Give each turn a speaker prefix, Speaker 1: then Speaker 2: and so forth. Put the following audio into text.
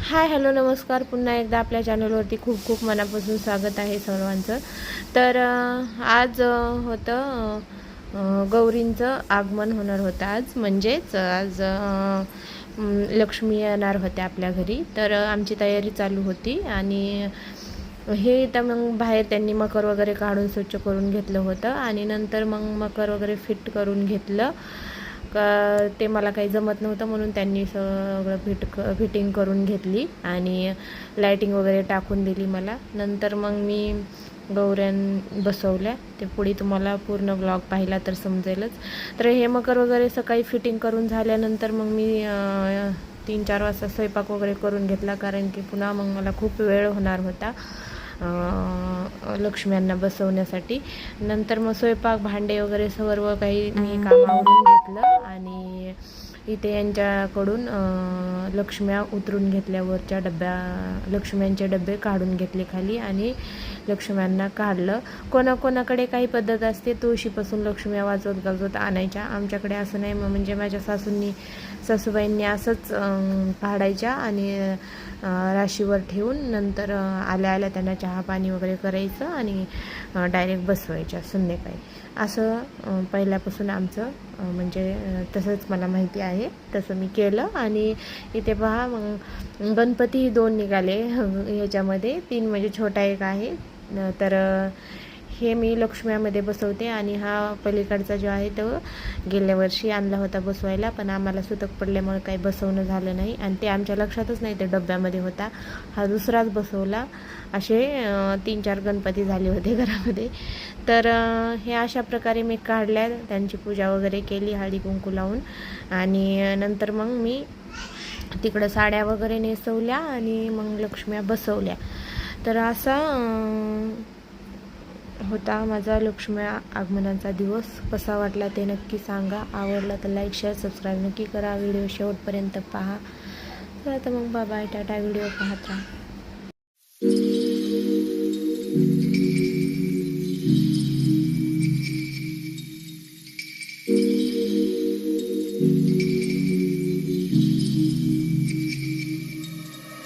Speaker 1: Hi hello नमस्कार, पुन्हा एकदा आपल्या चॅनलवरती खूप खूप मनापासून स्वागत आहे सर्वांचं. तर आज होतं गौरींचं आगमन होणार होतं आज, म्हणजेच आज लक्ष्मी येणार होत्या आपल्या घरी. तर आमची तयारी चालू होती आणि हे तर मग बाहेर त्यांनी मकर वगैरे काढून स्वच्छ करून घेतलं होतं आणि नंतर मग मकर वगैरे फिट करून घेतलं का. ते मला काही जमत नव्हतं म्हणून त्यांनी सगळं फिटिंग करून घेतली आणि लाईटिंग वगैरे टाकून दिली मला. नंतर मग मी गौऱ्यां बसवल्या. ते पुढे तुम्हाला पूर्ण ब्लॉग पाहिला तर समजेलच. तर हे मकर वगैरे सकाळी फिटिंग करून झाल्यानंतर मग मी 3-4 वाजता स्वयंपाक वगैरे करून घेतला, कारण की पुन्हा मग मला खूप वेळ होणार होता लक्ष्म्यांना बसवण्यासाठी. नंतर मग स्वयंपाक भांडे वगैरे सर्व काही मी कामावरून घेतलं आणि इथे यांच्याकडून लक्ष्म्या उतरून घेतल्यावरच्या लक्ष्म्यांचे डबे काढून घेतले खाली आणि लक्ष्म्यांना काढलं. कोणाकोणाकडे काही पद्धत असते, तुळशीपासून लक्ष्म्या वाजवत गाजवत आणायच्या. आमच्याकडे असं नाही. म्हणजे माझ्या सासूबाईंनी असंच काढायच्या आणि राशीवर ठेवून नंतर आल्या आल्या त्यांना चहा पाणी वगैरे करायचं आणि डायरेक्ट बसवायच्या संध्याकाळी. असं पहिल्यापासून आमचं म्हणजे तसंच मला माहिती आहे, तसं मी केलं. आणि इथे पहा मग गणपती 2 निघाले ह्याच्यामध्ये, 3 म्हणजे छोटा एक आहे. तर हे मी लक्ष्म्यामध्ये बसवते आणि हा पलीकडचा जो आहे तो गेल्या वर्षी आणला होता बसवायला, पण आम्हाला सुतक पडल्यामुळे काही बसवणं झालं नाही आणि ते आमच्या लक्षातच नाही ते डब्यामध्ये होता. हा दुसराच बसवला. असे 3-4 गणपती झाले होते घरामध्ये. तर हे अशा प्रकारे मी काढल्या, त्यांची पूजा वगैरे केली हळदी कुंकू लावून आणि नंतर मग मी तिकडं साड्या वगैरे नेसवल्या आणि मग लक्ष्म्या बसवल्या. तर असा होता माझा लक्ष्म्या आगमनाचा दिवस. कसा वाटला ते नक्की सांगा. आवडला तर लाईक शेअर सबस्क्राईब नक्की करा. व्हिडिओ शेवटपर्यंत पहा. तर आता मग बाय बाय, टाटा. व्हिडिओ पाहत राहा.